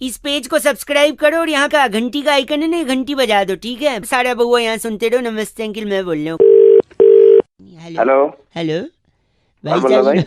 इस पेज को सब्सक्राइब करो और यहाँ का घंटी का आइकन है ना, घंटी बजा दो, ठीक है? सारा बउआ यहाँ सुनते रहो। नमस्ते अंकिल, मैं बोल रहा हूँ। हेलो हेलो कौन भाई बोल रहा साहब भाई?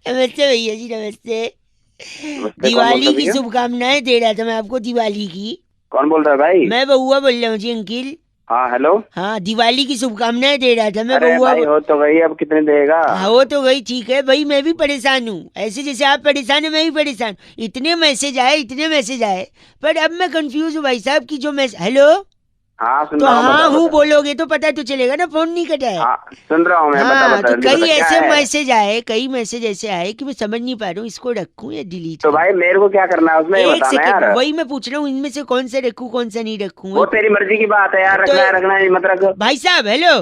नमस्ते भैया जी, नमस्ते। नमस्ते, कौन बोल रहा दिवाली है की भैया? शुभकामनाएं दे रहा था मैं आपको, दिवाली की। कौन बोल रहा है भाई? मैं बउआ बोल रहा हूँ जी अंकिल। हाँ हेलो। हाँ, दिवाली की शुभकामनाएं दे रहा था मैं, अरे बउआ। भाई हो तो गई, अब कितने देगा? हाँ वो तो गई, ठीक है भाई, मैं भी परेशान हूँ। ऐसे जैसे आप परेशान है, मैं भी परेशान। इतने मैसेज आए, इतने मैसेज आए, पर अब मैं कंफ्यूज हूँ भाई साहब की जो मैसेज। हेलो। हाँ सुन तो रहा हूँ, हाँ बता हूँ बता। बोलोगे तो पता तो चलेगा ना, फोन नहीं कटा है। हाँ सुन रहा हूँ मैं, बता हाँ, बता तो जल्दी कई बता क्या ऐसे है। मैसेज आए, कई मैसेज ऐसे आए कि मैं समझ नहीं पा रहा हूँ, इसको रखूं या डिलीट तो करूं। भाई मेरे को क्या करना है उसमें, ये एक बताना सेकेंड, यार। वही मैं पूछ रहा हूँ, इनमें से कौन सा रखूं कौन सा नहीं रखूं, वो वही। तेरी मर्जी की बात है यार, तो रखना है मत रख। भाई साहब हेलो,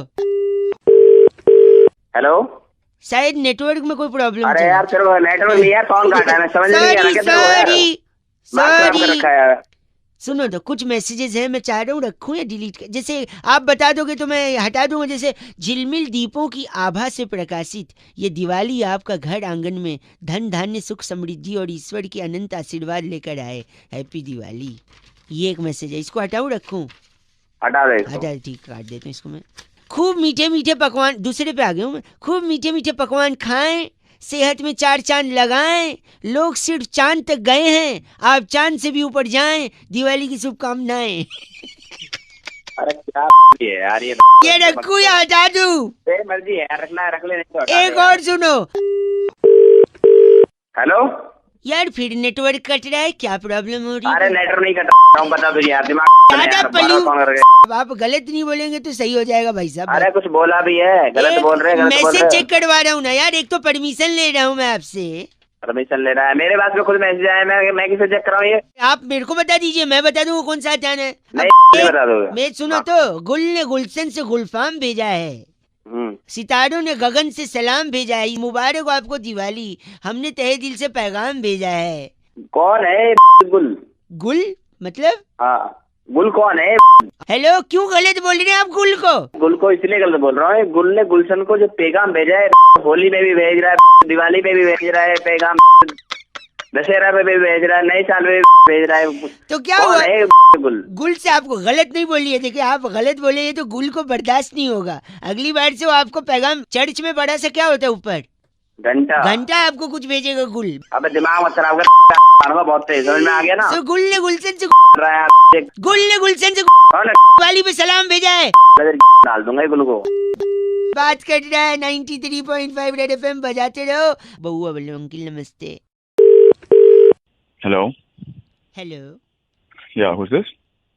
हेलो। शायद नेटवर्क में कोई प्रॉब्लम अरे चला। यार तेरे को नेटवर्क नहीं यार, फोन काटा है, मैं समझ नहीं आ रहा सॉरी क्या तेरे को यार। सॉरी दिमाग खराब कर सॉरी। रखा है यार। सुनो तो, कुछ मैसेजेस हैं, मैं चाह रहा हूँ रखूं या डिलीट कर। जैसे आप बता दोगे तो मैं हटा दूंगा। जैसे झिलमिल दीपों की आभा से प्रकाशित ये दिवाली आपका घर आंगन में धन धान्य सुख समृद्धि और ईश्वर की अनंत आशीर्वाद लेकर आए। हैप्पी दिवाली। ये एक मैसेज है, इसको हटाऊं रखूं? हटा दे इसको। हटा, ठीक, काट देता हूँ इसको मैं। खूब मीठे मीठे पकवान, दूसरे पे आ गया हूँ मैं। खूब मीठे मीठे पकवान खाएं, सेहत में चार चांद लगाएं। लोग सिर्फ चांद तक गए हैं, आप चांद से भी ऊपर जाएं। दिवाली की शुभकामनाएं। अरे क्या है यार ये? ये रखूं या हटा दूं? तेरी मर्जी है यार, रखना है रख ले, नहीं तो हटा दे एक यार। और सुनो। हेलो। यार फिर नेटवर्क कट रहा है, क्या प्रॉब्लम हो रही अरे है? नेटवर्क नहीं कट रहा हूँ, बता तुझे यार, दिमाग खराब है ज्यादा यार, बार-बार पल्लू, फोन करके। आप गलत नहीं बोलेंगे तो सही हो जाएगा भाई साहब। अरे कुछ बोला भी है, गलत एक बोल रहे हैं, गलत बोल मैसेज रहे हैं। चेक करवा रहा हूँ ना यार, एक तो परमिशन ले रहा हूँ मैं आपसे। परमिशन ले रहा है? मेरे पास में खुद मैसेज आया, मैं किसे चेक कराऊँ ये? आप मेरे को बता दीजिए, मैं बता दूंगा कौन सा हटाना है। अब नहीं नहीं बता दोगे? मैं सुनो हाँ। तो, गुल ने गुलशन से गुलफाम भेजा है, सितारों ने गगन से सलाम भेजा है। मुबारक हो आपको दिवाली, हमने तहे दिल से पैगाम भेजा है। कौन है गुल? गुल मतलब? हाँ, गुल कौन है? हेलो, क्यों गलत बोल रहे हैं आप गुल को? गुल को इसलिए गलत बोल रहा हूँ, गुल ने गुलशन को जो पैगाम भेजा है, होली में भी भेज रहा है, दिवाली पे भी भेज रहा है पैगाम, दशहरा पे भी भेज रहा है, नए साल में भी भेज रहा है। तो क्या कौन हुआ? है गुल? गुल से आपको गलत नहीं बोलिए, देखिए आप गलत बोले ये तो गुल को बर्दाश्त नहीं होगा। अगली बार से वो आपको पैगाम, चर्च में बड़ा सा क्या होता है ऊपर, घंटा। घंटा आपको कुछ भेजेगा गुल। अबे दिमाग मत खराब कर, मारूंगा बहुत तेज, समझ में आ गया ना? तो गुल ने गुलशन से रहा है गुल ने गुलशन से कौन है? दिवाली पे सलाम भेजा है। डाल दूंगा ये गुल को। बात कर रहा है 93.5 रेड एफएम, बजाते रहो। बउआ बोलो अंकिल नमस्ते। Hello. Hello. Yeah, who's this?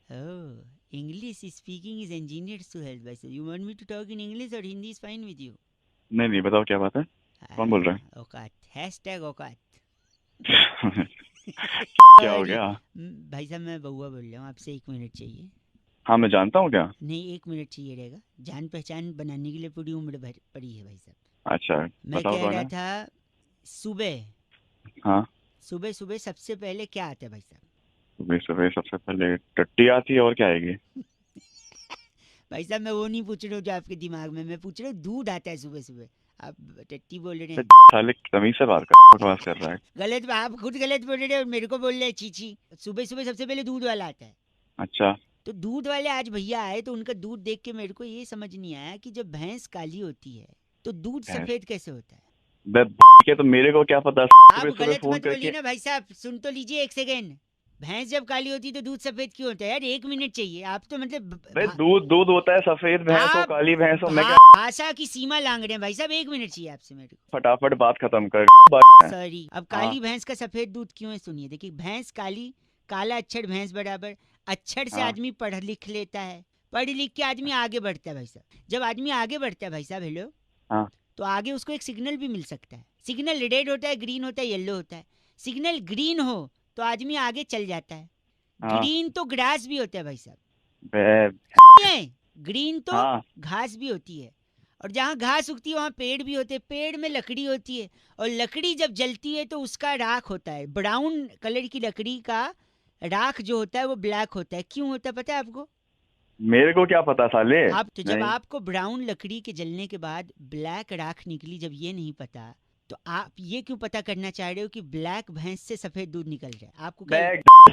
Oh, English speaking is engineered to help by sir. You want me to talk in English or Hindi is fine with you? नहीं नहीं, बताओ क्या बात है? कौन बोल रहा है? औकात, हैशटैग औकात। क्या हो गया? भाई साहब मैं बउआ बोल रहा हूँ, आपसे 1 मिनट चाहिए। हाँ मैं जानता हूँ क्या? नहीं, 1 मिनट चाहिए रहेगा, जान पहचान बनाने के लिए पूरी उम्र भर पड़ी है भाई साहब। अच्छा मैं बताओ कह कौन रहा है? था, सुबह हाँ, सुबह सुबह सबसे पहले क्या आता है भाई साहब? सुबह सुबह सबसे पहले टट्टी आती है, और क्या आएगी? भाई साहब मैं वो नहीं पूछ रहा हूँ जो आपके दिमाग में, मैं पूछ रहा हूँ दूध आता है सुबह सुबह, आप टट्टी बोल रहे हैं। साले तमीज से बात कर, बकवास कर रहा है। गलत, आप खुद गलत बोल रहे हैं और मेरे को बोल रहे हैं चीची। सुबह सुबह सबसे पहले दूध वाला आता है। अच्छा, तो दूध वाले आज भैया आए तो उनका दूध देख के मेरे को ये समझ नहीं आया कि जब भैंस काली होती है तो दूध भैंस? सफेद कैसे होता है? बे के तो मेरे को क्या पता, आप सुबह सुबह गलत फोन मत बोलिए करके। ना भाई साहब, सुन तो लीजिए 1 सेकेंड। भैंस जब काली होती है तो दूध सफेद क्यों होता है यार? 1 मिनट चाहिए, आप तो मतलब भाई दूध दूध होता है, सफेद भैंस हो आप काली भैंस हो, मैं क्या? भाषा की सीमा लांग रहे हैं भाई साहब। 1 मिनट चाहिए आपसे मेरे को। फटाफट बात खत्म कर बात है। सॉरी, अब हाँ। काली भैंस का सफेद दूध क्यों है सुनिए। देखिए, भैंस काली, काला अक्षर भैंस बराबर। अक्षर से हाँ। आदमी पढ़ लिख लेता है, पढ़ लिख के आदमी आगे बढ़ता है भाई साहब। जब आदमी आगे बढ़ता है भाई साहब, हेलो, हाँ। तो आगे उसको एक सिग्नल भी मिल सकता है। सिग्नल रेड होता है, ग्रीन होता है, येलो होता है। सिग्नल ग्रीन हो तो आदमी आगे चल जाता है। हाँ। ग्रीन तो ग्रास भी होता है भाई साहब, बे ग्रीन तो हाँ। घास भी होती है। और जहाँ घास उगती है वहाँ पेड़ भी होते हैं, पेड़ में लकड़ी होती है। और लकड़ी जब जलती है तो उसका राख होता है, ब्राउन कलर की लकड़ी का राख जो होता है वो ब्लैक होता है। क्यों होता है पता है आपको? मेरे को क्या पता साले। आप तो जब नहीं। आपको ब्राउन लकड़ी के जलने के बाद ब्लैक राख निकली, जब ये नहीं पता तो आप ये क्यों पता करना चाह रहे हो कि ब्लैक भैंस से सफेद दूध निकल रहा है? आपको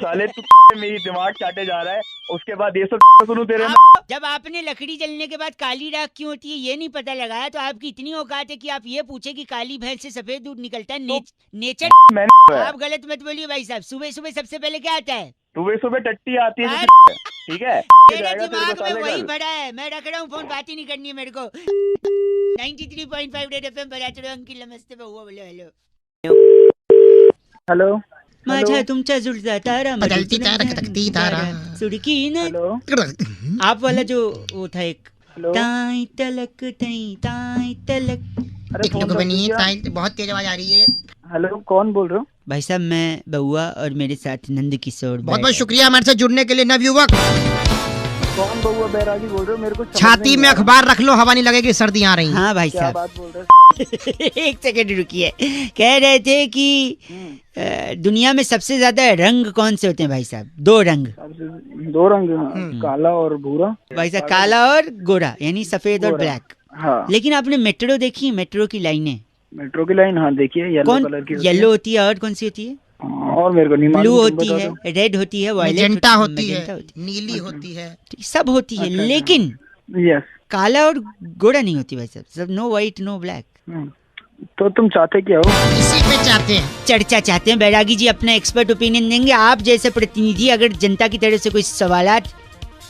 साले तू मेरी दिमाग चाटे जा रहा है, उसके बाद ये सब सुनूं तेरे में। जब आपने लकड़ी जलने के बाद काली राख क्यों होती है ये नहीं पता लगाया, तो आपकी इतनी औकात है कि आप ये पूछे कि काली भैंस से सफेद दूध निकलता है? नेचर आप गलत मत बोलिए भाई साहब। सुबह सुबह सबसे पहले क्या आता है? सुबह टट्टी आती है, ठीक है? मेरे दिमाग में वही भरा है। मैं रख रहा हूँ फोन, बात ही नहीं करनी है मेरे को। 93.5 रेड एफएम बजाते रहो। अंकिल नमस्ते, बउआ बोलो हेलो। हेलो माझा तुमचा जुळता तारा बदलती तारा खटकती तारा सुड़की न। हेलो आप वाला जो वो था एक हेलो। ताई तलक ताई तलक। अरे फोन तो बनी कीजिए। है, बहुत तेज आवाज आ रही है। हेलो कौन बोल रहे हो? भाई साहब मैं बउआ और मेरे साथ नंद किशोर। बहुत बहुत शुक्रिया हमारे साथ जुड़ने के लिए नवयुवक। कौन बउआ बैरागी बोल रहे हो? मेरे को समझ छाती नहीं में आ रहा। अखबार रख लो, हवा नहीं लगेगी, सर्दी आ रही है। हाँ भाई क्या साहब बात बोल रहे हो? एक सेकंड रुकिए। कह रहे थे कि दुनिया में सबसे ज्यादा रंग कौन से होते हैं भाई साहब? दो रंग। दो रंग, काला और भूरा। भाई साहब काला और गोरा, यानी सफेद और गोरा। ब्लैक। हाँ, लेकिन आपने मेट्रो देखी है? मेट्रो की लाइनें मेट्रो की लाइन, हाँ देखिए, येलो कौन? कलर की होती है। येलो होती है और कौन सी होती है? और मेरे को नहीं ब्लू मालूम, तुम होती बता है, दो। रेड होती है, वायलेट मैजेंटा होती मैजेंटा है, नीली होती है। सब होती है। अच्छा, लेकिन यस। काला और गोरा नहीं होती भाई साहब। सब नो व्हाइट नो ब्लैक। तो तुम चाहते क्या हो? इसी पे चाहते हैं। चर्चा चाहते हैं। बैरागी जी अपना एक्सपर्ट ओपिनियन देंगे। आप जैसे प्रतिनिधि अगर जनता की तरफ से कोई सवालात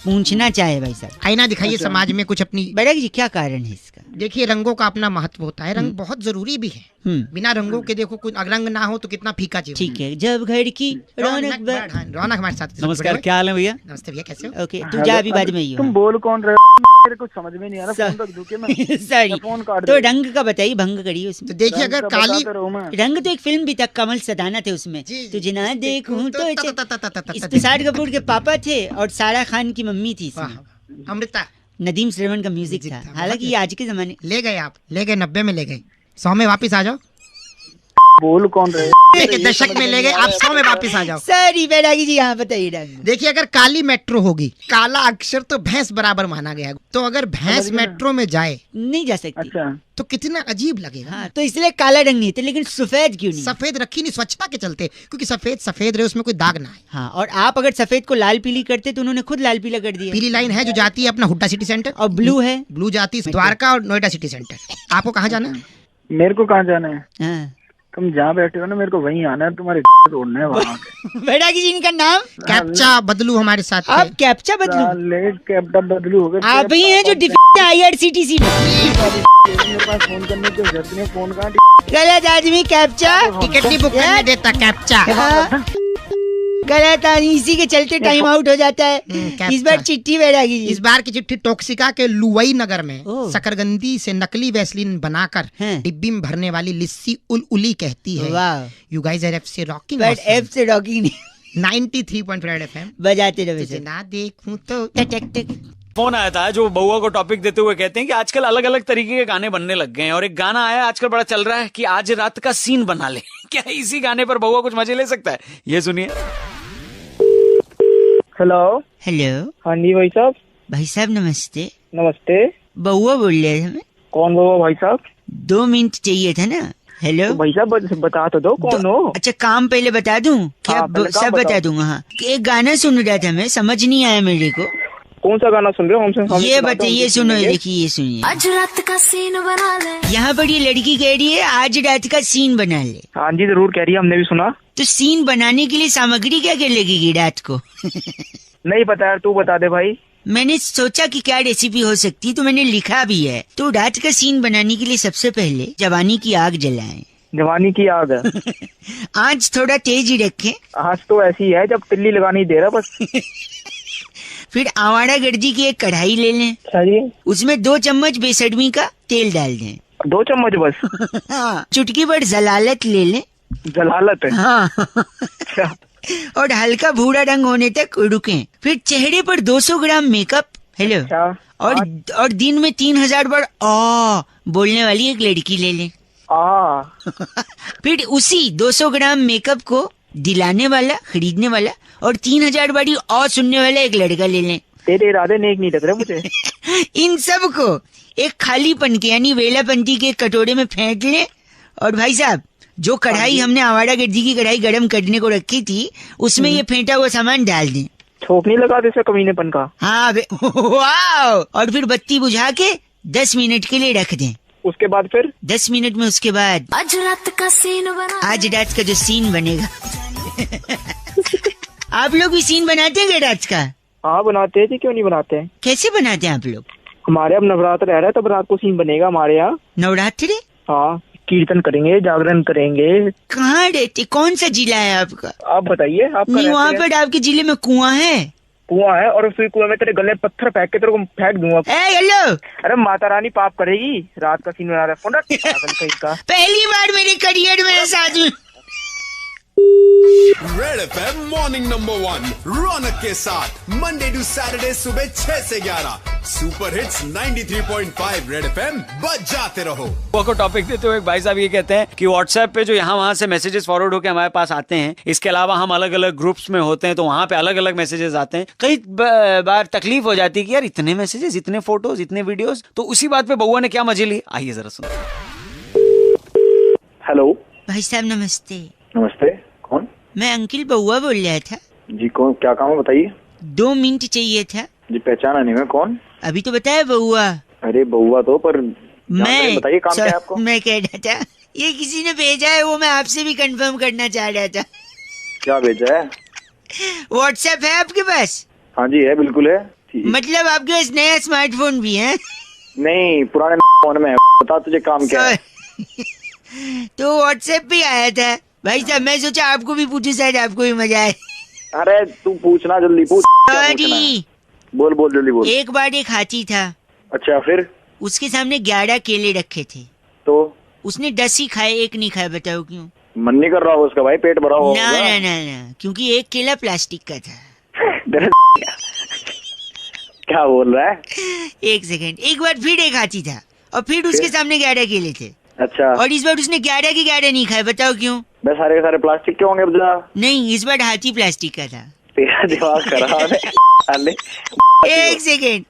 पूछना चाहे भाई साहब। आईना दिखाइए समाज में कुछ अपनी। बैरागी जी क्या कारण है इसका? देखिए रंगों का अपना महत्व होता है, रंग बहुत जरूरी भी है। बिना रंगों के देखो कुछ रंग ना हो तो कितना फीका जीवन। ठीक है, जब घर की रौनक रौनक हमारे साथ। नमस्कार, क्या हाल है भैया? नमस्ते भैया, कैसे हो? ओके तू जा अभी बाद में ही तुम बोल कौन रहे हो? मेरे को समझ में नहीं आ रहा। फोन रख दूं क्या मैं? सॉरी। फोन काट तो दे। रंग का बताइए, भंग करिए तो उसमें। देखिए अगर काली रंग तो एक फिल्म भी था, कमल सदाना थे उसमें। तुझे ना देखूं तो इस तुषार कपूर के पापा थे और सारा खान की मम्मी थी इसमें। अमृता नदीम श्रवण का म्यूजिक था। हालांकि ये आज के जमाने। ले गए, आप ले गए, 90 में ले गए, 100 में वापिस आ जाओ। बोल कौन रहे? के दशक में ले गए, आप 100 में वापिस आ जाओ। सॉरी बैरागी जी, यहाँ बताइए रंग। देखिए अगर काली मेट्रो होगी, काला अक्षर तो भैंस बराबर माना गया है, तो अगर भैंस मेट्रो में जाए नहीं जा सकती। अच्छा, तो कितना अजीब लगेगा। हाँ, तो इसलिए काला रंग नहीं थे। लेकिन सफेद क्यों नहीं? सफेद रखी नहीं, स्वच्छता के चलते, क्योंकि सफेद सफेद रहे, उसमें कोई दाग ना आए। हाँ, और आप अगर सफेद को लाल पीली करते तो उन्होंने खुद लाल पीला कर दिया। पीली लाइन है जो जाती है अपना हुड्डा सिटी सेंटर, और ब्लू है? ब्लू जाती है द्वारका और नोएडा सिटी सेंटर। आपको कहाँ जाना है? मेरे को कहाँ जाना है? हाँ। तुम जहाँ बैठे हो ना, मेरे को वहीं आना है। तुम्हारे तोड़ना है वहाँ। बैरागी जी इनका नाम? कैप्चा बदलू हमारे साथ थे। आप कैप्चा बदलू? साले कैप्टन बदलू हो गए। आप ही हैं जो डिफेक्ट IRCTC में। मेरे पास फोन करने की जरूरत नहीं है। फोन कहाँ? गलत आदमी कैप्चा। टिकट नहीं बुक करने देता कैप्चा। हाँ। गलत आदमी, इसी के चलते टाइम आउट हो जाता है। कैप्चा। इस बार चिट्ठी बैरागी जी। इस बार की चिट्ठी टॉक्सिका के लुवई नगर में ओह। शकरगंदी से नकली वैसलीन बनाकर हैं। डिब्बी में भरने वाली लिस्सी उली कहती है। वाह। You guys are FC rocking. But F से रॉकिंग नहीं। 93.5 FM। बजाते रहो तुझे सर। ना देखूं तो टक टक टक। फोन आया था जो बउआ को टॉपिक देते हुए कहते हैं कि आजकल अलग अलग तरीके के गाने बनने लग गए हैं, और एक गाना आया आजकल बड़ा चल रहा है कि आज रात का सीन बना ले। क्या इसी गाने पर बउआ कुछ मजे ले सकता है? ये सुनिए। हेलो। हेलो हाँ जी भाई साहब। भाई साहब नमस्ते। नमस्ते। बउआ बोल रहे थे हमें। कौन बोलो भाई साहब? 2 मिनट चाहिए था ना। हेलो तो भाई साहब बता तो दो कौन हो। अच्छा काम पहले बता दूं क्या? हाँ, पहले काम सब बता बताओ। दूंगा। हाँ, एक गाना सुन रहा था मैं, समझ नहीं आया मेरे को। कौन सा गाना सुन रहे हो? हमसे ये बताइए, सुनो ये देखिए, ये सुनिए। आज रात का सीन बना ले। यहाँ पर ये लड़की कह रही है आज रात का सीन बना ले। हाँ जी जरूर कह रही है, हमने भी सुना। तो सीन बनाने के लिए सामग्री क्या क्या लगेगी रात को? नहीं पता यार, तू बता दे भाई। मैंने सोचा कि क्या रेसिपी हो सकती, तो मैंने लिखा भी है। तो रात का सीन बनाने के लिए सबसे पहले जवानी की आग जलाएं। जवानी की आग। आंच थोड़ा तेज ही रखें। आज तो ऐसी है जब तिल्ली लगानी दे रहा बस। फिर आवारा गर्जी की एक कढ़ाई ले लें, अच्छा जी। उसमें 2 चम्मच बेसडमी का तेल डाल दें। 2 चम्मच बस? हाँ, चुटकी भर जलालत ले लें। जलालत है? हाँ। अच्छा। और हल्का भूरा रंग होने तक रुकें। फिर चेहरे पर 200 ग्राम मेकअप। हेलो। अच्छा। और दिन में 3000 बार आ बोलने वाली एक लड़की ले लें। फिर उसी 200 ग्राम मेकअप को दिलाने वाला, खरीदने वाला और 3000 बारी और सुनने वाला एक लड़का ले लें। तेरे इरादे नेक नहीं लग रहे मुझे। इन सब को एक खालीपन के यानी वेलापंती के कटोरे में फेंक लें और भाई साहब, जो कढ़ाई हमने आवारा गिद्दी की कढ़ाई गरम करने को रखी थी, उसमें ये फेंटा हुआ सामान डाल दें। थोक नहीं लगा दे कमीनेपन का। हाँ वाह। और फिर बत्ती बुझा के 10 मिनट के लिए रख दें। उसके बाद फिर 10 मिनट में उसके बाद आज रात का सीन बना आज रात का जो सीन बनेगा आप लोग भी सीन बनाते हैं रात का? हाँ बनाते हैं जी, क्यों नहीं बनाते हैं। कैसे बनाते हैं आप लोग? हमारे अब नवरात्र रह रहा है, तब रात को सीन बनेगा हमारे यहाँ। नवरात्रि? हाँ, कीर्तन करेंगे, जागरण करेंगे। कहाँ रहते, कौन सा जिला है आपका? आप बताइए। आप नहीं, वहाँ पर आपके जिले में कुआं है? कुआं है, और फिर कुआं में तेरे गले पत्थर फेंक के तेरे को फेंक दूंगा। हेलो, अरे माता रानी पाप करेगी, रात का सीन बना रहा है। पहली बार मेरे करियर में साथ में। रेड एफएम मॉर्निंग नंबर 1 रौनक के साथ मंडे टू सैटरडे सुबह 6 से 11 सुपर हिट्स 93.5 रेड एफएम बजाते रहो। को टॉपिक देते हुए भाई साहब ये कहते हैं कि व्हाट्सएप पे जो यहाँ वहाँ से मैसेजेस फॉरवर्ड होकर हमारे पास आते हैं, इसके अलावा हम अलग अलग ग्रुप्स में होते हैं तो वहाँ पे अलग अलग मैसेजेस आते हैं। कई बार तकलीफ हो जाती है कि यार इतने मैसेजेस, इतने फोटोज, इतने वीडियोस। तो उसी बात पे बउआ ने क्या मजे ली, आइए जरा सुनो। हेलो भाई साहब नमस्ते। नमस्ते, कौन? मैं अंकिल बउआ बोल रहा था जी। कौन, क्या काम है बताइए। 2 मिनट चाहिए था जी। पहचाना नहीं मैं, कौन? अभी तो बताया बउआ। अरे बउआ तो, पर मैं बताइए काम क्या है आपको। मैं कह रहा था ये किसी ने भेजा है, वो मैं आपसे भी कंफर्म करना चाह रहा था। क्या भेजा है? व्हाट्सएप है आपके पास? हाँ जी है, बिल्कुल है। मतलब आपके पास नया स्मार्टफोन भी है? नहीं, पुराने फोन में है। बता तुझे काम क्या है। तो व्हाट्सएप पे आया था भाई साहब, मैं सोचा आपको भी पूछूं, शायद आपको भी मजा आए। अरे तू पूछना, जल्दी पूछ। सॉरी, बोल बोल जल्दी बोल। एक बार एक हाथी था। अच्छा, फिर? उसके सामने 11 केले रखे थे, तो उसने 10 ही खाए, एक नहीं खाया। बताओ क्यों? मन नहीं कर रहा होगा उसका भाई, पेट भरा होगा। ना ना ना ना, क्योंकि एक केला प्लास्टिक का था। क्या बोल रहा है? एक सेकंड, एक बार फिर एक हाथी था और फिर उसके सामने 11 केले थे। अच्छा, और इस बार उसने 11 के 11 नहीं खाए। बताओ क्यों? बस सारे के सारे प्लास्टिक के होंगे। नहीं, इस बार हाथी प्लास्टिक का था। तेरा दिमाग खराब है। एक सेकेंड,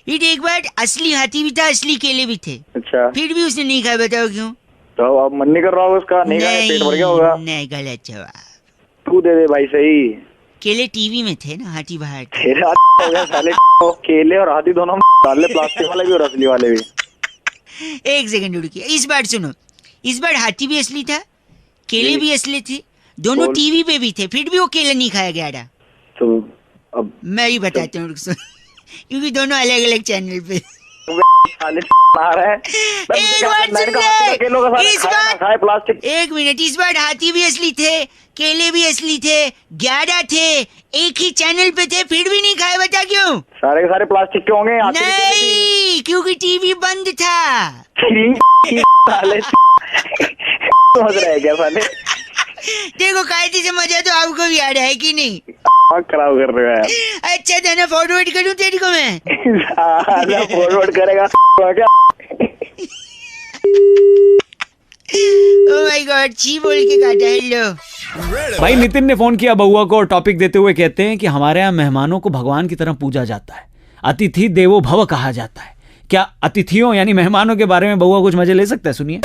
एक बार असली हाथी भी था, असली केले भी थे। अच्छा, फिर भी उसने नहीं खाया। बताओ क्यों? तो अब मन नहीं कर रहा होगा उसका, नहीं खाया, पेट भर गया होगा। नहीं, गलत जवाब। तू दे दे भाई सही। केले टीवी में थे ना, हाथी बाहर थे। तेरा हो गया साले। केले और हाथी दोनों डाल ले, प्लास्टिक वाले भी और असली वाले भी। एक सेकंड रुकिए, इस बार सुनो। इस बार हाथी भी असली था, केले भी असली थे, दोनों टीवी पे भी थे, फिर भी वो केले नहीं खाया गया। तो अब मैं ही बताता हूँ क्योंकि दोनों अलग अलग चैनल पे। आ रहा है। एक बार सुन ले, इस बार प्लास्टिक। एक मिनट, इस बार हाथी भी असली थे, केले भी असली थे, 11 थे, एक ही चैनल पे थे, फिर भी नहीं खाए। बता क्यों? सारे के सारे प्लास्टिक के होंगे। नहीं, क्योंकि टीवी बंद था। साले समझ रहे क्या साले? देखो कायदे से मजा तो आपको भी आ रहा है कि नहीं? खराब कर रहे हो यार। अच्छा था ना, फॉरवर्ड करूं तेरे को मैं? फॉरवर्ड करेगा क्या? ओह माय गॉड, छी बोल के काटा। हेलो भाई, नितिन ने फोन किया बउआ को और टॉपिक देते हुए कहते हैं कि हमारे यहाँ मेहमानों को भगवान की तरह पूजा जाता है, अतिथि देवो भव कहा जाता है। क्या अतिथियों यानी मेहमानों के बारे में बउआ कुछ मजे ले सकता है? सुनिए।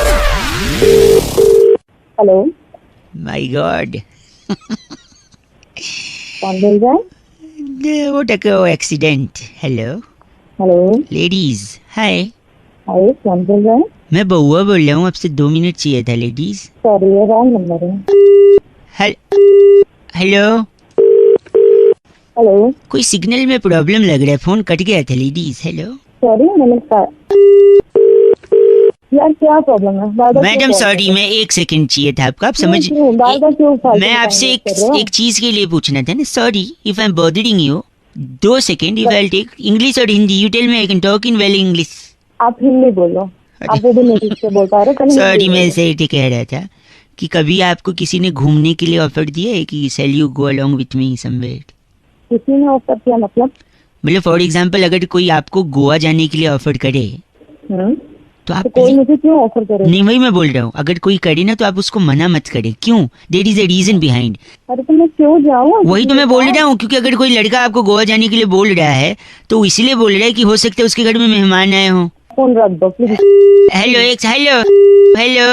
हेलो, माय गॉड, कौन बोल रहा है? वो टको एक्सीडेंट। हेलो हेलो, लेडीज, हाय। हाय, कौन बोल रहा है? मैं बउआ बोल रहा हूँ, आपसे 2 मिनट चाहिए था लेडीज। सॉरी, ये रॉन्ग नंबर है। हेलो हेलो, कोई सिग्नल में प्रॉब्लम लग रहा है, फोन कट गया था लेडीज। हेलो सॉरी, नमस्कार यार, क्या प्रॉब्लम है? मैडम सॉरी, मैं 1 सेकंड चाहिए था आपका, आप समझ। मैं आपसे एक चीज के लिए पूछना था ना। Sorry if I am bothering you, 2 second. If I take English और Hindi, you tell me, I can talk in well English. आप हिंदी बोलो, आप वो भी नहीं से बोल पा रहे। सॉरी, मैं ऐसे ही कह रहा था कि कभी आपको किसी ने घूमने के लिए ऑफर दिया है कि shall you go along with me somewhere? किसी ने ऑफर किया? मतलब फॉर एग्जाम्पल, अगर कोई आपको गोवा जाने के लिए ऑफर करे तो आप कोई मुझे क्यों ऑफर करे? नहीं, वही मैं बोल रहा हूँ, अगर कोई करे ना तो आप उसको मना मत करें। क्यों? There is a reason behind. अरे तो मैं क्यों जाऊँ? वही तो मैं बोल रहा हूँ, क्योंकि अगर कोई लड़का आपको गोवा जाने के लिए बोल रहा है तो इसलिए बोल रहा है कि हो सकता है उसके घर में मेहमान आए हों। फोन रख दो प्लीज। हेलो हेलो हेलो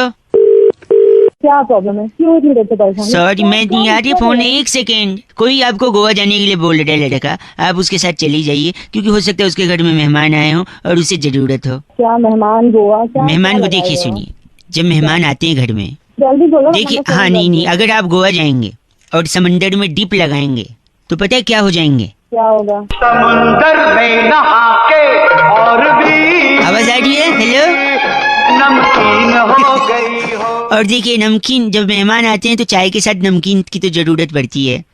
क्या प्रॉब्लम है, क्यों इतनी देर से परेशान? सॉरी, मैं नहीं आ रही फोन, एक सेकेंड। कोई आपको गोवा जाने के लिए बोल रहा है लड़का, आप उसके साथ चली जाइए, क्योंकि हो सकता है उसके घर में मेहमान आए हो और उसे जरूरत हो। क्या मेहमान गोवा? क्या मेहमान को क्या देखिए, लगाए हो? सुनिए, जब मेहमान आते हैं घर में, जल्दी बोलो। देखिए, मतलब हाँ फोन नहीं कर नहीं, दो। अगर आप गोवा जाएंगे और समंदर में डिप लगाएंगे तो पता है क्या हो जाएंगे? क्या होगा? समंदर में नहा के और भी आवाज आ रही है? हेलो, नमकीन हो गई हो। और देखिए, नमकीन, जब मेहमान आते हैं तो चाय के साथ नमकीन की तो जरूरत पड़ती है।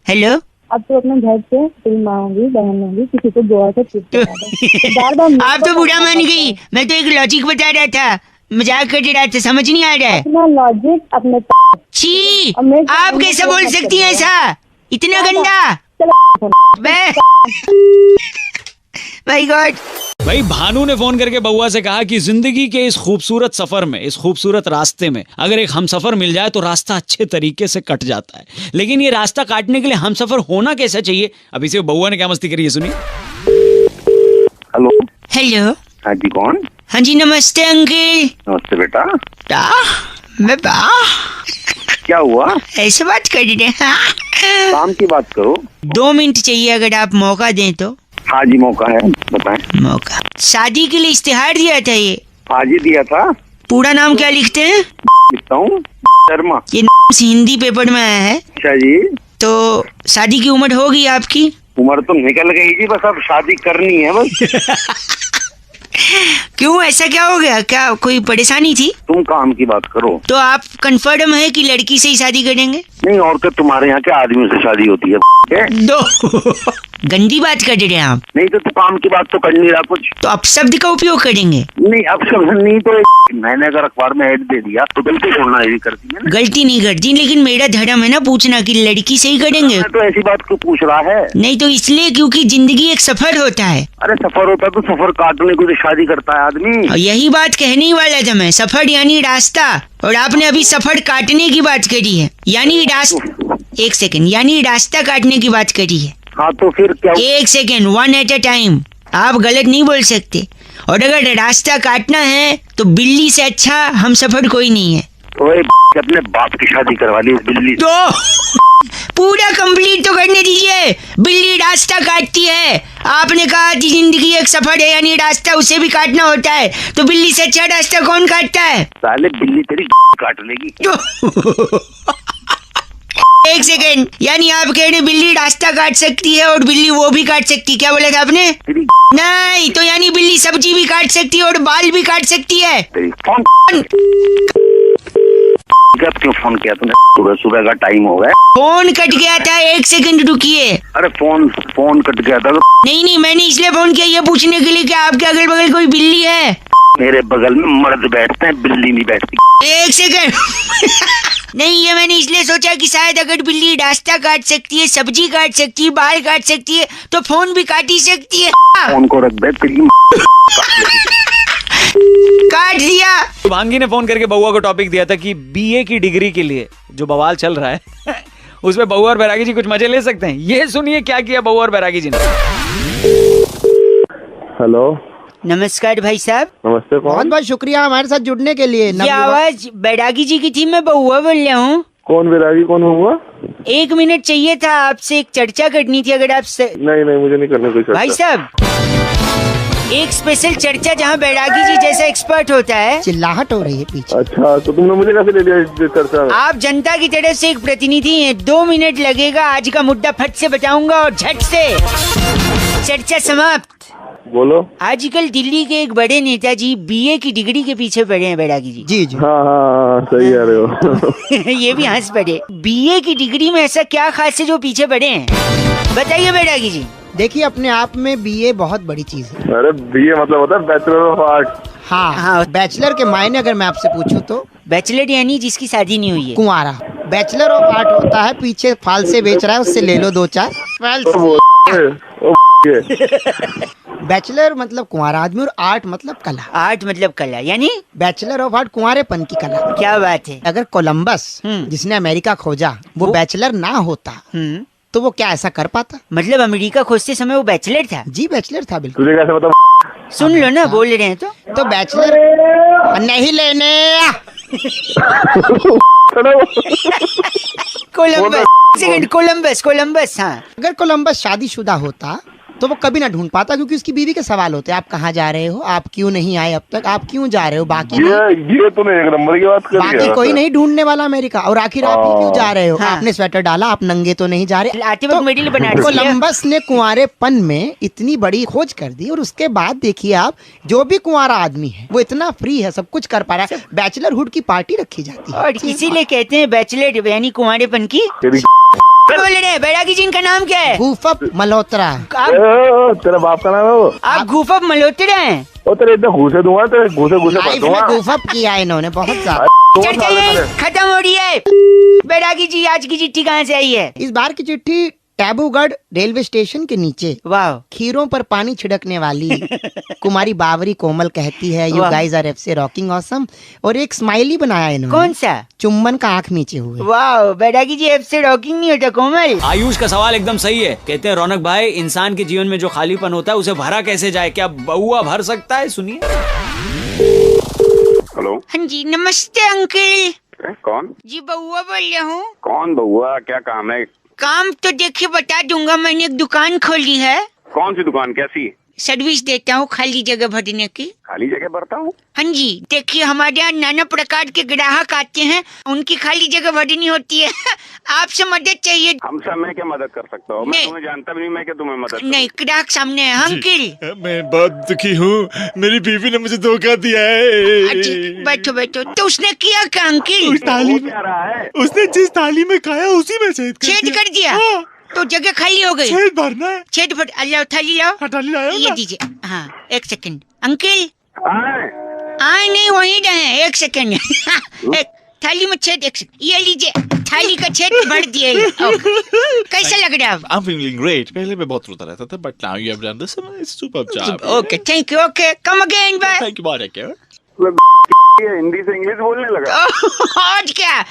हेलो, अब तो अपने घर से तेरी माँ होगी, बहन होगी, किसी को गोवा से ट्रिप पे जाना है। बार-बार आप तो बुरा मान गई, मैं तो एक लॉजिक बता रहा था, मजाक कर रहा था, समझ नहीं आ रहा है? अपना लॉजिक अपने छी, अब मैं- आप कैसे बोल सकती हैं ऐसा, इतना गंदा? My God. भाई भानु ने फोन करके बउआ से कहा कि जिंदगी के इस खूबसूरत सफर में, इस खूबसूरत रास्ते में अगर एक हमसफर मिल जाए तो रास्ता अच्छे तरीके से कट जाता है, लेकिन ये रास्ता काटने के लिए हमसफर होना कैसा चाहिए? अभी से बउआ ने क्या मस्ती करी है, सुनिए। हेलो। हेलो, हाँ जी, कौन? हाँ जी, नमस्ते अंकल। नमस्ते बेटा। मैं क्या हुआ? ऐसे बात कर रहे हैं? काम की बात करो। 2 मिनट चाहिए, अगर आप मौका दें तो। हाँ जी, मौका है, बताएं। मौका, शादी के लिए इश्तिहार दिया था ये। आज ही दिया था। पूरा नाम क्या लिखते हैं? लिखता हूँ शर्मा। ये हिंदी पेपर में आया है। अच्छा जी। तो शादी की उम्र होगी आपकी? उम्र तो निकल गई जी, बस अब शादी करनी है बस। क्यों, ऐसा क्या हो गया? क्या कोई परेशानी थी? तुम काम की बात करो। तो आप कंफर्म है कि लड़की से ही शादी करेंगे? नहीं, और क्या तुम्हारे यहाँ के आदमियों से शादी होती है? दो गंदी बात कर रहे हैं आप। नहीं तो तू काम की बात तो कर नहीं रहा कुछ। तो अपशब्द का उपयोग करेंगे? नहीं, अपशब्द नहीं तो मैंने अगर अखबार में ऐड दे दिया तो गलती छोड़ना यही करती है ना? गलती नहीं करती, लेकिन मेरा धर्म है ना पूछना कि लड़की से ही करेंगे। मैं तो ऐसी बात क्यों पूछ रहा है? नहीं तो इसलिए क्योंकि जिंदगी एक सफर होता है। अरे सफर होता है तो सफर काटने को तो शादी करता है आदमी। और यही बात कहने ही वाला था मैं, सफर यानी रास्ता, और आपने अभी सफर काटने की बात करी है, यानी रास्ता। एक सेकंड, यानी रास्ता काटने की बात करी है। हाँ तो फिर क्या? एक सेकंड, 1 at a टाइम, आप गलत नहीं बोल सकते। और अगर रास्ता काटना है तो बिल्ली से अच्छा हम सफर कोई नहीं है। ओए अपने बाप की शादी करवा ली इस बिल्ली से। तो पूरा कंप्लीट तो करने दीजिए। बिल्ली रास्ता काटती है, आपने कहा कि जिंदगी एक सफर है, यानी रास्ता उसे भी काटना होता है, तो बिल्ली से अच्छा रास्ता कौन काटता है? साले बिल्ली तेरी काट लेगी। एक सेकेंड, यानी आप कह रहे बिल्ली रास्ता काट सकती है और बिल्ली वो भी काट सकती है, क्या बोला था आपने? नहीं, तो यानी बिल्ली सब्जी भी काट सकती है और बाल भी काट सकती है। कब क्यों फोन किया तूने? सुबह सुबह का टाइम हो गया। फोन कट गया था, एक सेकंड रुकिए। अरे फोन कट गया था। नहीं, मैंने इसलिए फोन किया ये पूछने के लिए कि आपके अगल बगल कोई बिल्ली है? मेरे बगल में मर्द बैठते हैं, बिल्ली नहीं बैठती। एक सेकंड नहीं, ये मैंने इसलिए सोचा कि शायद अगर बिल्ली रास्ता काट सकती है, सब्जी काट सकती है, बाल काट सकती है, तो फोन भी काट ही सकती है। फोन को रख दे, तेरी काट दिया। भांगी ने फोन करके बउआ को टॉपिक दिया था कि बीए की डिग्री के लिए जो बवाल चल रहा है उसमें बउआ और बैरागी जी कुछ मजे ले सकते हैं। ये सुनिए क्या किया बउआ और बैरागी जी ने। हेलो, नमस्कार भाई साहब। नमस्ते। बहुत बहुत शुक्रिया हमारे साथ जुड़ने के लिए। ये आवाज बैरागी जी की थी, मैं बउआ बोल रहा हूँ। कौन बैरागी, कौन हुआ? 1 मिनट चाहिए था, आपसे एक चर्चा करनी थी, अगर आप नहीं, मुझे नहीं करने कोई चर्चा। भाई साहब, एक स्पेशल चर्चा जहाँ बैरागी जी जैसा एक्सपर्ट होता है। चिल्लाहट हो रही है पीछे। अच्छा, तो तुमने मुझे कैसे ले लिया इस चर्चा में? आप जनता की तरफ से एक प्रतिनिधि हैं, 2 मिनट लगेगा, आज का मुद्दा फट से बताऊंगा और झट से चर्चा समाप्त। बोलो। आजकल दिल्ली के एक बड़े नेताजी बीए की डिग्री के पीछे पड़े हैं बैरागी जी। जी जी। हाँ, सही कह रहे हो। ये भी हंस पड़े। बीए की डिग्री में ऐसा क्या खास है जो पीछे पड़े हैं, बताइए बैरागी जी। देखिए, अपने आप में बीए बहुत बड़ी चीज है। अरे बीए मतलब होता है बैचलर ऑफ आर्ट। हाँ, बैचलर के मायने अगर मैं आपसे पूछूं तो बैचलर यानी जिसकी शादी नहीं हुई है, कुंवारा। बैचलर ऑफ आर्ट होता है पीछे फाल से बेच रहा है, उससे ले लो 2-4। बैचलर मतलब कुंवारा आदमी और आर्ट मतलब कला। आर्ट मतलब कला, यानी बैचलर ऑफ आर्ट कुंवारेपन की कला। क्या बात है। अगर कोलंबस जिसने अमेरिका खोजा वो बैचलर ना होता तो वो क्या ऐसा कर पाता? मतलब अमेरिका खोजते समय वो बैचलर था? जी बैचलर था, बिल्कुल। तुझे कैसे पता? सुन लो ना, बोल रहे हैं तो बैचलर नहीं लेने कोलंबस। हाँ, अगर कोलंबस शादीशुदा होता तो वो कभी ना ढूंढ पाता, क्योंकि उसकी बीवी के सवाल होते हैं, आप कहाँ जा रहे हो, आप क्यों नहीं आए अब तक, आप क्यों जा रहे हो, बाकी ये तूने एक नंबर की बात करी है। बाकी कोई नहीं ढूंढने वाला अमेरिका, और आखिर आप ही क्यों जा रहे हो, आपने स्वेटर डाला, आप नंगे तो नहीं जा रहे। आते वक्त मिडिल बना दिया। कोलंबस ने कुंवारेपन में इतनी बड़ी खोज कर दी, और उसके बाद देखिए आप, जो भी कुंवारा आदमी है वो इतना फ्री है, सब कुछ कर पा रहा है, बैचलरहुड की पार्टी रखी जाती है, और इसीलिए कहते हैं बैचलर यानी कुंवारेपन की। बोल रहे बैरागी जी, इनका नाम क्या है? गूफअप मल्होत्रा। तेरा बाप का नाम है वो? आप गूफअप मल्होत्रा हैं? ओ तेरे इतना घूसे दूंगा, तेरे घूसे लाइफ में गूफअप किया है इन्होंने बहुत ज्यादा। खत्म हो रही है। बैरागी जी, आज की चिट्ठी कहाँ से आई है? इस बार की चिट्ठी टैबूगढ़ रेलवे स्टेशन के नीचे वाह खीरों पर पानी छिड़कने वाली कुमारी बावरी कोमल कहती है, you guys are FC rocking awesome, और एक स्माइली बनाया इन्होंने। कौन सा? चुम्बन का आंख नीचे हुए। वाह, बैरागी जी एफसी रॉकिंग नहीं होता कोमल। आयुष का सवाल एकदम सही है। कहते हैं रौनक भाई, इंसान के जीवन में जो खालीपन होता है उसे भरा कैसे जाए, क्या बउआ भर सकता है? सुनिए। हेलो। हाँ जी, नमस्ते अंकल। कौन जी, बउआ बोल रहा हूँ। कौन बउआ, क्या काम है? काम तो देखिए बता दूंगा, मैंने एक दुकान खोली है। कौन सी दुकान, कैसी? सर्विस देता हूँ खाली जगह भरने की। खाली जगह भरता हूँ? हाँ जी, देखिए हमारे यहाँ नाना प्रकार के ग्राहक आते हैं, उनकी खाली जगह भरनी होती है। आपसे मदद चाहिए। हमसे मैं क्या मदद कर सकता हूँ? मैं तुम्हें जानता भी नहीं, मैं क्या तुम्हें मदद नहीं, ग्राहक सामने है अंकल। मैं बहुत दुखी हूँ, मेरी बीवी ने मुझे धोखा दिया है। बैठो बैठो। तो उसने किया क्या अंकल? उसने जिस थाली में खाया उसी में छेद कर दिया। तो जगह खाली हो गई। छेद भरना है। छेद भर, अल्लाह थाली लाओ। थाली लाओ ये दीजिए। हाँ, एक सेकंड अंकल। आए नहीं, वहीं रहे, एक सेकंड। एक थाली में छेद, एक सेकंड, ये लीजिए, थाली का छेद भर दिए। कैसा लग रहा है? I'm feeling great. पहले मैं बहुत रोता रहता था, but now you have done this. It's superb job. Okay, thank you. Okay, come again, bye. Thank you, bye. Take care. Hindi से इंग्लिश बोलने लगा। और क्या?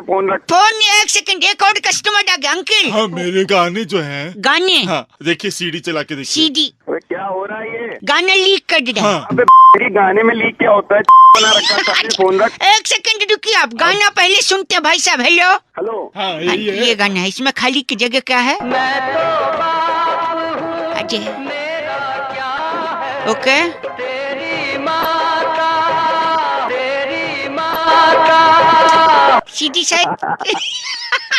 फोन रख। फोन, एक सेकंड, एक और कस्टमर आ गया अंकल। हाँ, मेरे गाने जो हैं। गाने? हाँ, देखिए सीडी चला के देखिए। सीडी? अरे क्या हो रहा है ये? गाना लीक कर दे रहा है। अबे गाने में लीक क्या होता है? बना रखा है, फोन रख। एक सेकंड रुकिए, आप गाना पहले सुनते हैं भाई साहब। Hello hello. हाँ, यही है। ये गाना है, इसमें खाली की जगह क्या है? ओके। सीधी साइड।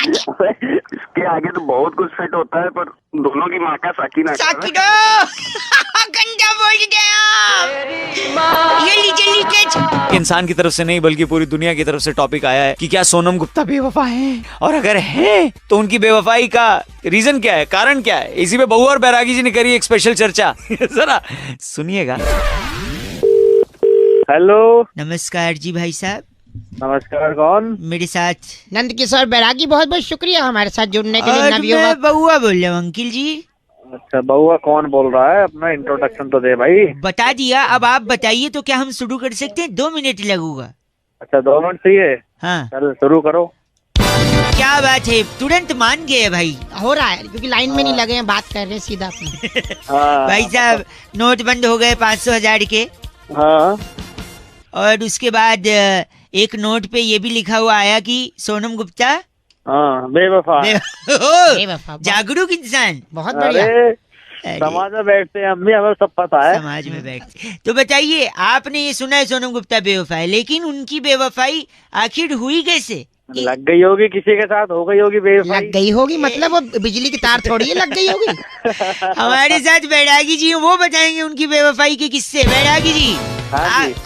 इसके आगे तो बहुत कुछ फिट होता है, पर दोनों की माँ का साकिना। गंदा बोल गया। ये लीजिए लीकेज। इंसान की तरफ से नहीं बल्कि पूरी दुनिया की तरफ से टॉपिक आया है कि क्या सोनम गुप्ता बेवफा है, और अगर है तो उनकी बेवफाई का रीजन क्या है, कारण क्या है। इसी पे बउआ और बैरागी जी ने करी एक स्पेशल चर्चा। जरा सुनिएगा। हेलो। नमस्कार जी भाई साहब। नमस्कार, कौन? मेरे साथ नंद किशोर बैरागी, बहुत बहुत शुक्रिया हमारे साथ जुड़ने के लिए। मैं बउआ बोल रहा हूँ अंकिल जी। अच्छा, बउआ कौन बोल रहा है? अपना इंट्रोडक्शन तो दे भाई। बता दिया, अब आप बताइए तो क्या हम शुरू कर सकते हैं? 2 मिनट लगूंगा। अच्छा, 2 मिनट चाहिए? हाँ, चल शुरू करो। क्या बात है, तुरंत मान गए भाई। हो रहा है क्योंकि लाइन में नहीं लगे हैं, बात कर रहे हैं सीधा अपने। भाई साहब, नोट बंद हो गए 500,000 के। हाँ। और उसके बाद एक नोट पे ये भी लिखा हुआ आया कि सोनम गुप्ता बेवफा। जागरूक इंसान। बहुत बढ़िया। समाज में बैठते हैं हम भी, हमें सब पता है। समाज में बैठते। तो बताइए, आपने ये सुना है सोनम गुप्ता बेवफा है, लेकिन उनकी बेवफाई आखिर हुई कैसे? लग गई होगी किसी के साथ, हो गई होगी बेवफाई। लग गई होगी मतलब वो बिजली की तार थोड़ी है, लग गई होगी। हमारे साथ बैरागी जी वो बताएंगे उनकी बेवफाई के किस्से। बैरागी जी,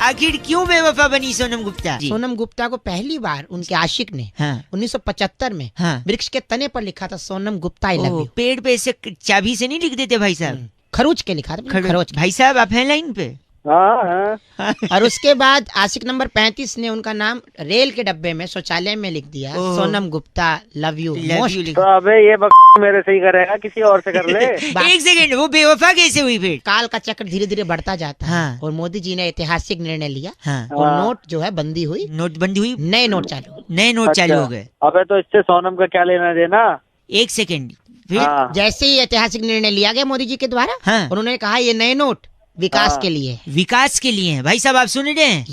आखिर क्यों बेवफा बनी सोनम गुप्ता? सोनम गुप्ता को पहली बार उनके आशिक ने 1975 में वृक्ष के तने पर लिखा था Sonam Gupta I love you. पेड़ पे ऐसे चाबी से नहीं लिख देते भाई साहब, खरोच के लिखा था। खरोच। भाई साहब आप हैं लाइन पे? और उसके बाद आशिक नंबर 35 ने उनका नाम रेल के डब्बे में शौचालय में लिख दिया, Sonam Gupta love you most. तो अबे ये मेरे से ही करेगा, किसी और से कर ले। एक सेकंड, वो बेवफा कैसे हुई फिर? काल का चक्र धीरे धीरे बढ़ता जाता है। और मोदी जी ने ऐतिहासिक निर्णय लिया। और नोट जो है बंदी हुई, नोटबंदी हुई, नए नोट चालू हो गए। अबे तो इससे सोनम का क्या लेना देना? एक सेकंड, जैसे ही ऐतिहासिक निर्णय लिया गया मोदी जी के द्वारा, उन्होंने कहा ये नए नोट विकास के लिए। विकास के लिए है। भाई साहब आप सुन रहे हैं?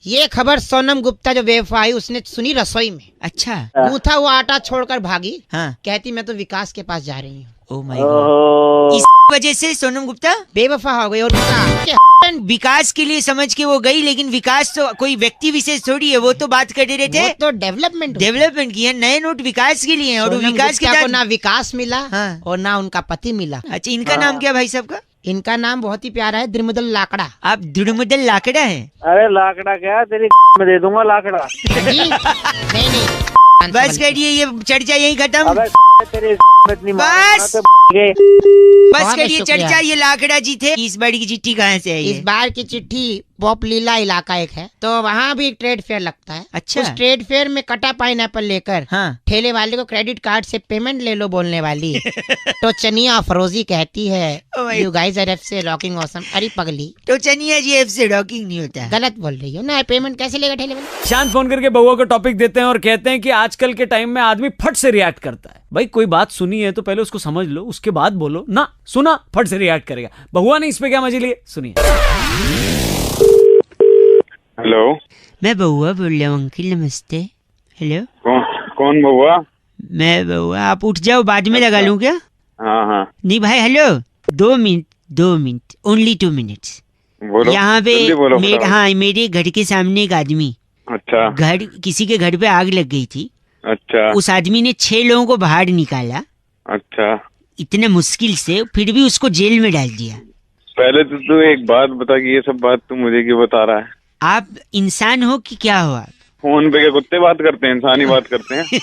ये खबर सोनम गुप्ता जो बेवफाई उसने सुनी रसोई में। अच्छा। गूंथा हुआ आटा छोड़कर भागी। हाँ। कहती मैं तो विकास के पास जा रही हूँ। Oh my God. इस वजह से सोनम गुप्ता बेवफा हो गई। और विकास के लिए समझ के वो गई, लेकिन विकास तो कोई व्यक्ति विशेष थोड़ी है, वो तो बात कर रहे थे। वो तो डेवलपमेंट की है। नए नोट विकास के लिए हैं, और सोनम विकास के गुप्ता को साथ ना विकास मिला। हाँ। और ना उनका पति मिला। अच्छा, इनका नाम क्या भाई साहब का? इनका नाम बहुत ही प्यारा है, द्रिमुदल लाकड़ा। आप द्रिमुदल लाकड़ा है? अरे लाकड़ा क्या, तेरी में दे दूंगा लाकड़ा। जी नहीं बस करिए, ये चर्चा यही खत्म। बस बस करिए चर्चा। ये लाकड़ा जी थे। इस बार की चिट्ठी कहाँ से आई है? इस बार की चिट्ठी पॉपलीला इलाका एक है, तो वहाँ भी एक ट्रेड फेयर लगता है। अच्छा। उस ट्रेड फेयर में कटा पाइनएप्पल लेकर हाँ। ठेले वाले को क्रेडिट कार्ड से पेमेंट ले लो बोलने वाली तो चनिया अफरोजी कहती है यू गाइस आर एफ से रॉकिंग ऑसम। अरे पगली, तो चनिया जी एफ से रॉकिंग नहीं होता। गलत बोल रही हो ना। पेमेंट कैसे लेगा ठेले वाले? शांत फोन करके बउआ को टॉपिक देते हैं और कहते हैं कि आजकल के टाइम में आदमी फट से रिएक्ट करता है। भाई कोई बात सुनी है तो पहले उसको समझ लो, उसके बाद बोलो ना। सुना फट से रिएक्ट करेगा। बउआ ने इस पे क्या मजे लिए, सुनिए। हेलो, मैं बउआ बोल रहा हूँ अंकिल, नमस्ते। हेलो, कौन बउआ? मैं बउआ। आप उठ जाओ, बाद में लगा लूँ क्या? हाँ। नहीं भाई, हेलो। 2 minute, only 2 minutes. बोलो। यहाँ पे बोलो, हाँ, मेरे घर के सामने एक आदमी। अच्छा। किसी के घर पे आग लग गई थी। अच्छा। उस आदमी ने 6 लोगों को बाहर निकाला। अच्छा। इतने मुश्किल से, फिर भी उसको जेल में डाल दिया। पहले तो तू एक बात बता कि ये सब बात तू मुझे क्यों बता रहा है? आप इंसान हो कि क्या हो? आप फोन पे क्या कुत्ते बात करते हैं, इंसान ही बात करते हैं?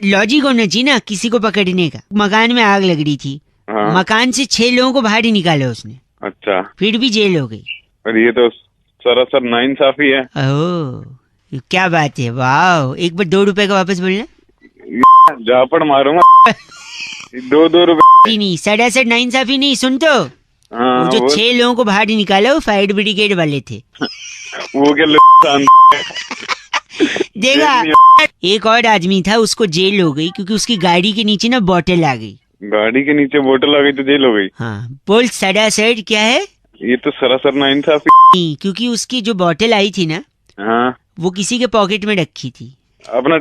लॉजिक होना चाहिए ना किसी को पकड़ने का। मकान में आग लग रही थी। हाँ। मकान से 6 लोगों को बाहर निकाला उसने। अच्छा। फिर भी जेल हो गई। और ये तो सरासर नाइंसाफी है। ओह, क्या बात है। वाह, एक बार 2 रुपए का वापस बोलना। झापड़ मारूंगा। 2 रुपए नहीं, सरासर नाइंसाफी नहीं। सुन तो, हाँ, वो जो 6 लोगों को बाहर निकाला वो फायर ब्रिगेड वाले थे। वो क्या देखा, एक और आदमी था, उसको जेल हो गई क्योंकि उसकी गाड़ी के नीचे ना बोतल आ गई। गाड़ी के नीचे बोतल आ गई तो जेल हो गई? हाँ। बोल सरासर क्या है? ये तो सरासर नाइंसाफी। नहीं, क्योंकि उसकी जो बोतल आई थी ना, हाँ, वो किसी के पॉकेट में रखी थी। अपना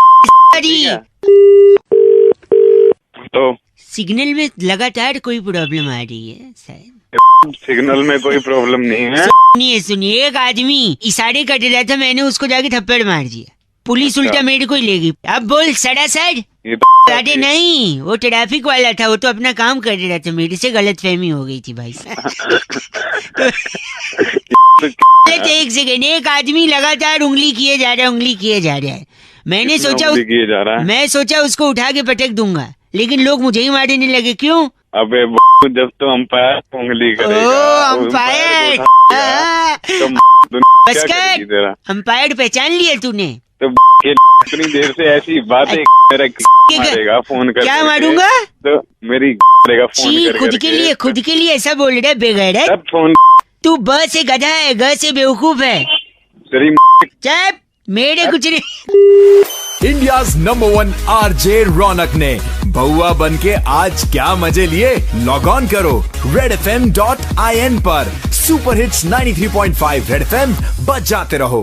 तो सिग्नल में लगातार कोई प्रॉब्लम आ रही है शायद। सिग्नल में कोई प्रॉब्लम नहीं है। सुनिए, एक आदमी इशारे कर रहा था, मैंने उसको जाके थप्पड़ मार दिया। पुलिस उल्टा मेरे को ही लेगी। अब बोल सरासर। अरे नहीं, वो ट्रैफिक वाला था, वो तो अपना काम कर रहा था। मेरे से गलतफहमी हो गई थी भाई साहब। एक सेकेंड, एक आदमी लगातार उंगली किए जा रहा है। मैंने सोचा उसको उठा के पटक दूंगा, लेकिन लोग मुझे ही मारने लगे। क्यों? अबे जब तो अंपायर उंगली करेगा। ओ अंपायर, बस कर। अंपायर पहचान लिया तूने? तो इतनी देर से ऐसी बातें मारेगा फोन कर। क्या मारूंगा? तो मेरी करेगा फोन खुद के लिए ऐसा बोल रहा है बेगैरत। तब फोन। तू ब से गधा है, ग से बेवकूफ है। तेरी चुप, मेरे कुछ नहीं। इंडियाज नंबर 1 आरजे रौनक ने बउआ बनके आज क्या मजे लिए? लॉग ऑन करो redfm.in पर। सुपर हिट्स 93.5 रेड एफएम बजाते रहो।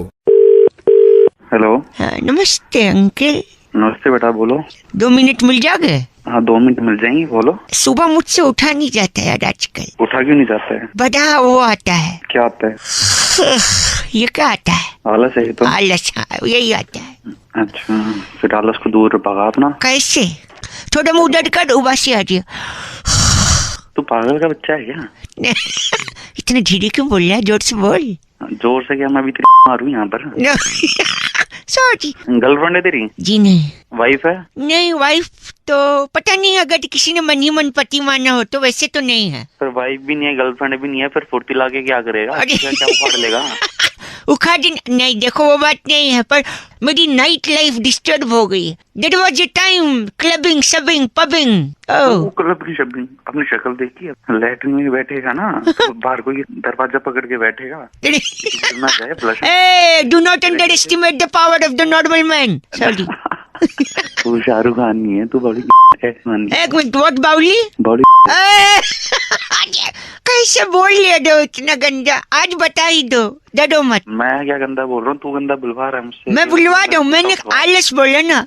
हेलो। हाँ, नमस्ते अंकल। नमस्ते बेटा, बोलो। 2 मिनट मिल जाओगे? हाँ, 2 मिनट मिल जाएंगे, बोलो। सुबह मुझसे उठा नहीं जाता यार आजकल। उठा क्यों नहीं जाता है? बड़ा वो आता है। क्या आता है? ये क्या आता है? आलस है। तो आलस, यही आता है। अच्छा, फिर आलस को दूर भगा अपना। कैसे? थोड़ा मुंह डट कर उबासी आ रही है। तू पागल का बच्चा है क्या? इतने धीरे क्यों बोल रहा है? जोर से बोल। जोर से क्या? मैं भी मारू यहाँ पर। सॉरी। गर्लफ्रेंड है तेरी? जी नहीं। वाइफ है? नहीं, वाइफ तो पता नहीं, अगर किसी ने मन ही मन पति माना हो तो। वैसे तो नहीं है। फिर वाइफ भी नहीं है, गर्लफ्रेंड भी नहीं है, फिर फुर्ती लाके क्या करेगा? क्या उखाड़ लेगा? उखाड़ नहीं, देखो वो बात नहीं है, पर मेरी नाइट लाइफ डिस्टर्ब हो गई है। That was your time. Clubbing, subbing, pubbing. Oh. Club की शब्द अपनी शक्ल देखी है, लैट्रिन में बैठेगा ना तो बाहर कोई दरवाजा पकड़ के बैठेगा ना जाए flush. Hey, do not underestimate the power of the normal man. Sorry. तू शाहरुख खान नहीं है, तू बड़ी एक मिनट, what बाउली? बड़ी कैसे बोल लिया दो इतना गंदा? आज बता ही दो, डरो मत। मैं क्या गंदा बोल रहा हूँ, तू गंदा बुलवा रहा है मुझसे। मैं बुलवा दूं, मैंने आलस बोला ना।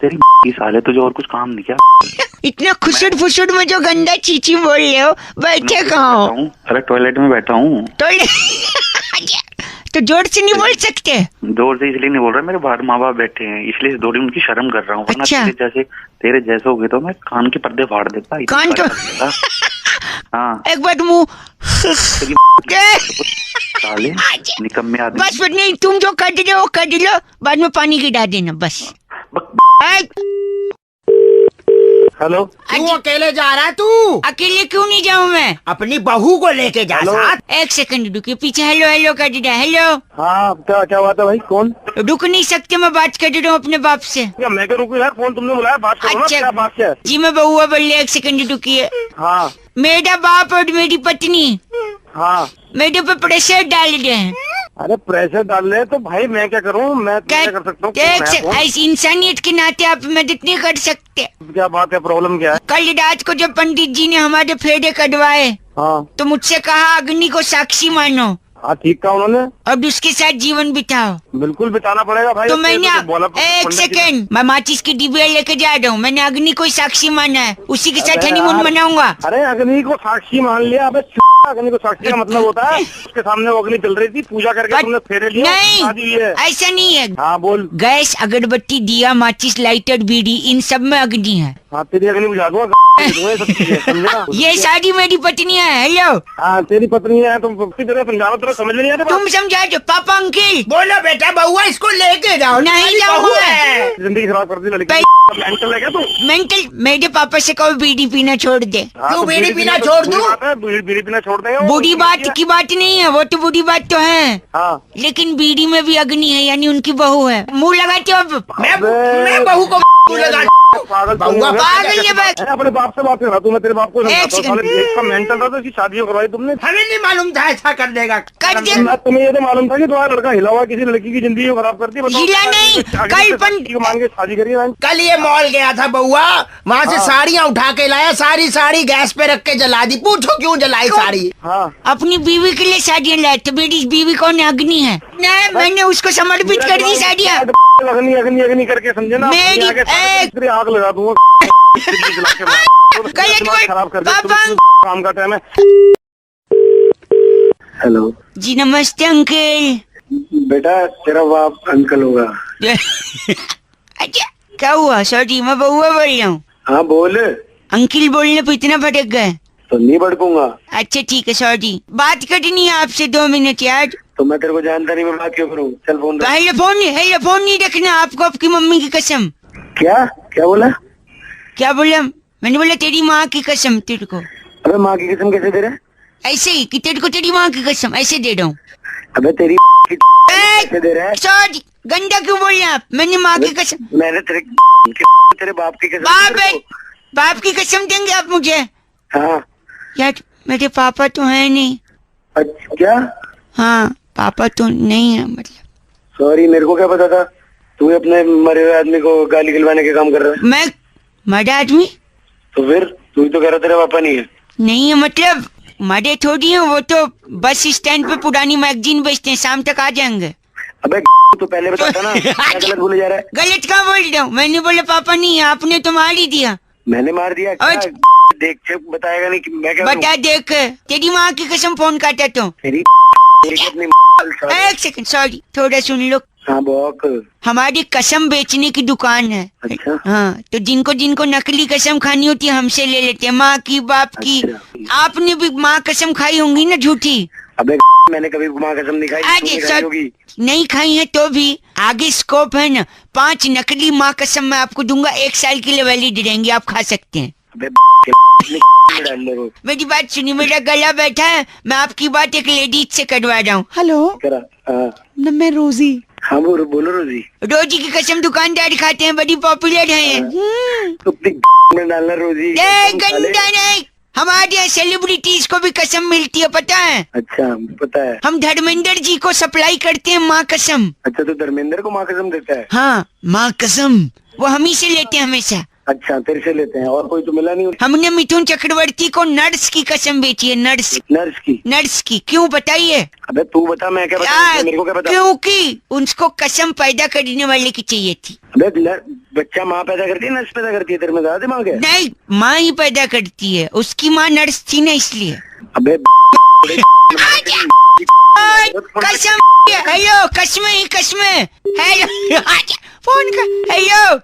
तेरी साले तुझे और कुछ काम नहीं क्या? इतना खुशुर फुसुर में जो गंदा चीची बोल रहे हो, बैठे कहाँ हो? अरे टॉयलेट में बैठा हूँ। तो जोर से नहीं बोल सकते? जोर से इसलिए नहीं बोल रहा, मेरे बाहर माँ बाप बैठे हैं इसलिए थोड़ी उनकी शर्म कर रहा हूँ। अच्छा। तेरे जैसे हो गए तो मैं कान के पर्दे फाड़ देता। कान तो हाँ, एक बार मुँह साले निकम्मे आदमी। बस नहीं, तुम जो कर रहे हो कर लो, बाद में पानी गिरा देना बस। हेलो, तू अकेले जा रहा है? तू अकेले क्यों नहीं जाऊँ मैं? अपनी बहू को लेके जा साथ। एक सेकंड रुकिए, पीछे हेलो हेलो कर दिया। हेलो, हाँ क्या बात है भाई? कौन? रुक नहीं सकते, मैं बात कर रहा हूँ अपने बाप से। क्या मैं क्या रुकूं यार? फोन तुमने बुलाया, बात करो ना। अच्छा। क्या बात है? जी मैं बहुआ बोल रही, एक सेकंड रुकिए। हाँ मेरा बाप और मेरी पत्नी हाँ। मेरे पे प्रेशर डाल रहे हैं। अरे प्रेशर डाल रहे तो भाई मैं क्या करूँ? मैं क्या कर सकता हूँ? ऐसी इंसानियत के नाते आप मदद नहीं कर सकते? क्या बात है? प्रॉब्लम क्या है? कल रात को जब पंडित जी ने हमारे फेरे कटवाए हाँ तो मुझसे कहा अग्नि को साक्षी मानो हाँ, ठीक कहा उन्होंने। और उसके साथ जीवन बिताओ। बिल्कुल बिताना पड़ेगा भाई। तो मैंने बोला एक सेकंड, मैं माचिस की डिबिया लेके जा रहा हूँ। मैंने अग्नि को साक्षी माना है, उसी के साथ हनीमून मनाऊंगा। अरे अग्नि को साक्षी मान लिया? अबे अग्नि को साक्षी का मतलब होता है उसके सामने वो अग्नि जल रही थी, पूजा करके तुमने फेरे लिए। नहीं, ऐसा नहीं है। हाँ बोल। गैस, अगरबत्ती, दिया, माचिस, लाइटर, बीड़ी, इन सब में अग्नि है। हाँ तेरी अग्नि बुझा दूंगा। ये सारी मेरी पत्नी है। हेलो, हाँ तेरी पत्नी है। तुम समझाओ, तेरा समझ नहीं आता। तुम समझा दो। पापा अंकिल बोलो बेटा, बउआ इसको लेके जाओ। नहीं जाऊंगा। जिंदगी खराब कर दी लड़की। मेंटल है क्या तू? मेंटल? मेरे पापा से कहो बीड़ी पीना छोड़ दे। क्यों बीड़ी पीना छोड़ दूं? बीड़ी पीना छोड़ देगा? बुरी बात की बात नहीं है, वो तो बुरी बात तो है। हाँ लेकिन बीड़ी में भी अग्नि है, यानी उनकी बहू है। मुंह लगाते हो अब? मैं बहू को लगा पागल पागल ये बात। अपने बाप से बात कर रहा तू। मैं तेरे बाप को मेंटल था तो इसकी शादी करवाई तुमने। हमें नहीं मालूम था ऐसा कर देगा। कर दे। तुम्हें ये तो मालूम था कि तुम्हारा लड़का हिला हुआ किसी लड़की की जिंदगी को खराब कर दी। हिला नहीं, कल पंडित मांग के शादी करी। कल ये मॉल गया था बउआ, वहाँ से साड़ियाँ उठा के लाया, सारी साड़ी गैस पे रख के जला दी। पूछो क्यों जलाई साड़ी? हाँ अपनी बीवी के लिए साड़ियाँ लाए थे। मेरी बीवी कौन है? अग्नि है। नहीं, मैंने उसको समर्पित कर दी साड़ियाँ। अग्नि अग्नि अग्नि करके समझे ना? मेरी आग लगा दूंगा। खराब कर काम का टाइम है। हेलो जी नमस्ते अंकल। बेटा तेरा बाप अंकल होगा। अच्छा क्या हुआ? सॉरी, मैं बउआ बोल रहा हूँ। हाँ बोल। अंकल बोलने पे इतना भटक गए? तो नहीं भड़कूंगा। अच्छा ठीक है, सॉरी। बात करनी है आपसे 2 मिनट यार। तो मैं तेरे को जानता नहीं, मैं बात क्यों करूँ? चल फोन रख। हेलो फोन नहीं रखना आपको, आपकी मम्मी की कसम। क्या क्या बोला? क्या बोला? मैंने बोला तेरी माँ की कसम तेरे को। अबे माँ की कसम कैसे दे रहे? ऐसे ही कि तेरे को तेरी माँ की कसम ऐसे दे रहा हूँ। अबे तेरी कैसे दे रहा है? सॉरी, गंदा क्यों बोल रहे आप? मैंने माँ की कसम। मैंने तेरे बाप की कसम। बाप की कसम देंगे आप मुझे? हाँ यार मेरे पापा तो है नहीं। अच्छा क्या? हाँ पापा तो नहीं है, मतलब। सॉरी, मेरे को क्या पता था तू अपने मरे हुए आदमी को गाली खिलवाने के काम कर रहा है। मैं मरे आदमी? तो फिर तू तो कह रहा तेरे पापा नहीं है। नहीं है मतलब मरे थोड़ी है, वो तो बस स्टैंड पे पुरानी मैगजीन बेचते हैं, शाम तक आ जाएंगे। अबे तो पहले बताता ना। क्या गलत बोले जा रहा है? गलत कहाँ बोल रहा हूँ? मैंने बोला पापा नहीं है, आपने तो मार ही दिया। मैंने मार दिया? देख चेक बताएगा नहीं कि मैं क्या बता। देख तेरी माँ की कसम फोन काटा तो। तेरी अपनी एक सेकंड, सॉरी, थोड़ा सुन लो। हाँ बॉक। हमारी कसम बेचने की दुकान है। अच्छा। हाँ तो जिनको जिनको नकली कसम खानी होती है हमसे ले लेते हैं, माँ की बाप की। अच्छा। आपने भी माँ कसम खाई होंगी ना झूठी? अबे मैंने कभी माँ कसम नहीं खाई। नहीं खाई है तो भी आगे स्कोप है ना। 5 नकली माँ कसम मैं आपको दूंगा, 1 साल के लिए वैलिड रहेंगी, आप खा सकते हैं। मेरी बात सुनिए, मेरा गला बैठा है, मैं आपकी बात एक लेडीज से करवा रहा हूँ। हेलो, मैं रोजी। हाँ बोलो रोजी। रोजी की कसम दुकानदार खाते हैं, बड़ी पॉपुलर है। तो में डालना रोजी। गंदा नहीं, हमारे यहाँ सेलिब्रिटीज को भी कसम मिलती है, पता है? अच्छा पता है। हम धर्मेंद्र जी को सप्लाई करते हैं माँ कसम। अच्छा तो धर्मेंद्र को माँ कसम देता है? हाँ माँ कसम, वो हम ही से लेते हैं हमेशा। अच्छा तेरे से लेते हैं, और कोई तो मिला नहीं? हमने मिथुन चक्रवर्ती को नर्स की कसम बेची है, नर्स की। क्यों बताइए? अबे तू बता, मैं क्या बता, मेरे को क्या पता? क्योंकि उसको कसम पैदा करने वाले की चाहिए थी। अबे बच्चा माँ पैदा करती है, नर्स पैदा करती है? तेरे में ज्यादा दिमाग है? नहीं, माँ ही पैदा करती है, उसकी माँ नर्स थी ना इसलिए। अबे कसम, हेलो, कसम ही कसम, हेलो, फोन का, हेलो।